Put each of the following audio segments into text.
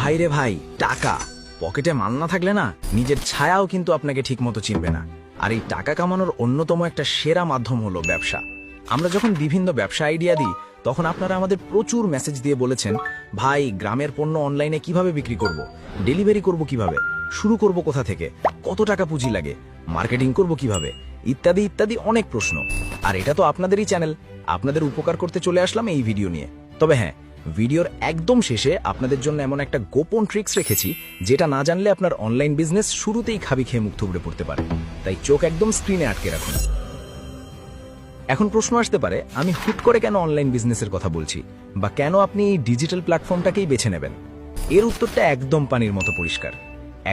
ভাই রে ভাই, টাকা পকেটে মাল না থাকলে না নিজের ছায়াও কিন্তু আপনাকে ঠিকমতো চিনবে না। আর এই টাকা কামানোর অন্যতম একটা সেরা মাধ্যম হলো ব্যবসা। আমরা যখন বিভিন্ন ব্যবসা আইডিয়া দিই তখন আপনারা আমাদের প্রচুর মেসেজ দিয়ে বলেছেন, ভাই গ্রামের পণ্য অনলাইনে কিভাবে বিক্রি করব, ডেলিভারি করব কিভাবে, শুরু করব কোথা থেকে, কত টাকা পুঁজি লাগে, মার্কেটিং করব কিভাবে, ইত্যাদি ইত্যাদি অনেক প্রশ্ন। আর এটা তো আপনাদেরই চ্যানেল, আপনাদের উপকার করতে চলে আসলাম এই ভিডিও নিয়ে। তবে হ্যাঁ, ভিডিওর একদম শেষে আপনাদের জন্য এমন একটা গোপন ট্রিক্স রেখেছি যেটা না জানলে আপনার অনলাইন বিজনেস শুরুতেই খাবি খেয়ে মুখ থুবড়ে পড়তে পারে। তাই চোখ একদম স্ক্রিনে আটকে রাখুন। এখন প্রশ্ন আসতে পারে, আমি হুট করে কেন অনলাইন বিজনেসের কথা বলছি, বা কেন আপনি এই ডিজিটাল প্ল্যাটফর্মটাকেই বেছে নেবেন? এর উত্তরটা একদম পানির মতো পরিষ্কার।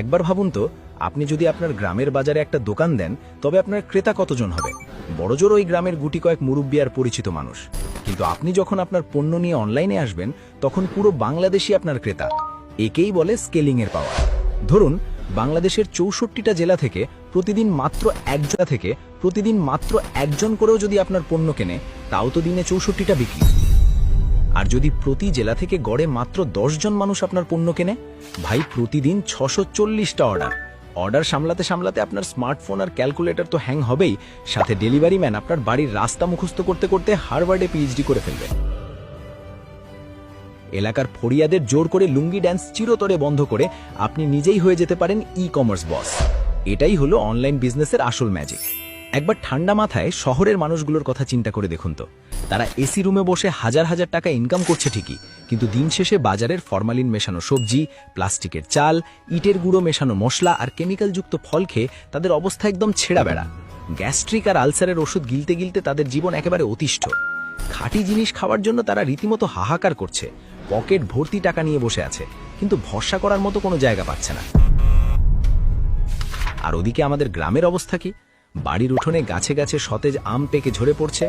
একবার ভাবুন তো, আপনি যদি আপনার গ্রামের বাজারে একটা দোকান দেন, তবে আপনার ক্রেতা কতজন হবে? বড়জোর ওই গ্রামের গুটি কয়েক মুরব্বী আর পরিচিত মানুষ। কিন্তু আপনি যখন আপনার পণ্য নিয়ে অনলাইনে আসবেন, তখন পুরো বাংলাদেশই আপনার ক্রেতা। একেই বলে স্কেলিং এর পাওয়ার। ধরুন, বাংলাদেশের 64টা জেলা থেকে প্রতিদিন মাত্র একজন করেও যদি আপনার পণ্য কেনে, তাও তো দিনে 64টা বিক্রি। আর যদি প্রতি জেলা থেকে গড়ে মাত্র 10 জন মানুষ আপনার পণ্য কেনে, ভাই প্রতিদিন 640টা অর্ডার সামলাতে সামলাতে আপনার স্মার্টফোন আর ক্যালকুলেটর তো হ্যাং হবেই, সাথে ডেলিভারি ম্যান আপনার বাড়ির রাস্তা মুখস্থ করতে করতে হার্ভার্ডে পিএইচডি করে ফেলবে। এলাকার ফড়িয়াদের জোর করে লুঙ্গি ড্যান্স চিরতরে বন্ধ করে আপনি নিজেই হয়ে যেতে পারেন ই-কমার্স বস। এটাই হলো অনলাইন বিজনেসের আসল ম্যাজিক। একবার ঠান্ডা মাথায় শহরের মানুষগুলোর কথা চিন্তা করে দেখুন তো, তারা এসি রুমে বসে হাজার হাজার টাকা ইনকাম করছে ঠিকই, কিন্তু দিন শেষে বাজারের ফরমালিন মেশানো সবজি, প্লাস্টিকের চাল, ইটের গুঁড়ো মেশানো মশলা আর কেমিক্যালযুক্ত ফল খেয়ে তাদের অবস্থা একদম ছেঁড়া বেড়া। গ্যাস্ট্রিক আর আলসারের ওষুধ গিলতে গিলতে তাদের জীবন একেবারে অতিষ্ঠ। খাঁটি জিনিস খাওয়ার জন্য তারা রীতিমতো হাহাকার করছে, পকেট ভর্তি টাকা নিয়ে বসে আছে, কিন্তু ভরসা করার মতো কোনো জায়গা পাচ্ছে না। আর ওদিকে আমাদের গ্রামের অবস্থা কি? বাড়ির উঠোনে গাছে গাছে সতেজ আম পেকে ঝরে পড়ছে,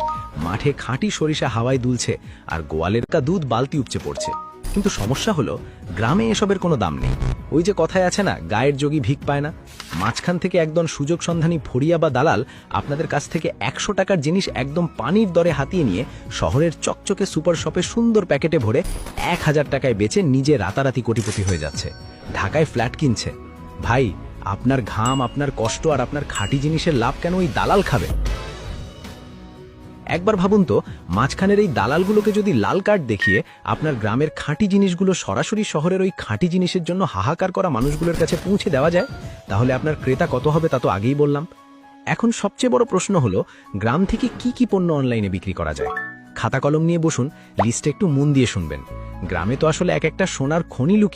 মাঠে খাঁটি সরিষা হাওয়ায় দুলছে, আর গোয়ালের দুধ বালতি উপচে পড়ছে। কিন্তু সমস্যা হলো, গ্রামে এসবের কোনো দাম নেই। ওই যে কথায় আছে না, গায়ের যোগী ভিক পায় না। মাঝখান থেকে একদম সুযোগ সন্ধানী ফড়িয়া বা দালাল আপনাদের কাছ থেকে 100 টাকার জিনিস একদম পানির দরে হাতিয়ে নিয়ে শহরের চকচকে সুপার শপে সুন্দর প্যাকেটে ভরে 1000 টাকায় বেচে নিজে রাতারাতি কোটিপতি হয়ে যাচ্ছে। ঢাকায় ফ্ল্যাট কিনছে। ভাই, আপনার ঘাম, আপনার কষ্ট আর আপনার খাঁটি জিনিসের লাভ কেন ওই দালাল খাবে? একবার ভাবুন তো, মাঝখানের এই দালালগুলোকে যদি লাল কার্ড দেখিয়ে আপনার গ্রামের খাঁটি জিনিসগুলো সরাসরি শহরের ওই খাঁটি জিনিসের জন্য হাহাকার করা মানুষগুলোর কাছে পৌঁছে দেওয়া যায়, তাহলে আপনার ক্রেতা কত হবে তা তো আগেই বললাম। এখন সবচেয়ে বড় প্রশ্ন হলো, গ্রাম থেকে কি কি পণ্য অনলাইনে বিক্রি করা যায়? খাতা কলম নিয়ে বসুন, লিস্টে একটু মন দিয়ে শুনবেন। গ্রামে তো আসলে এক একটা সোনার খনি লুকিয়ে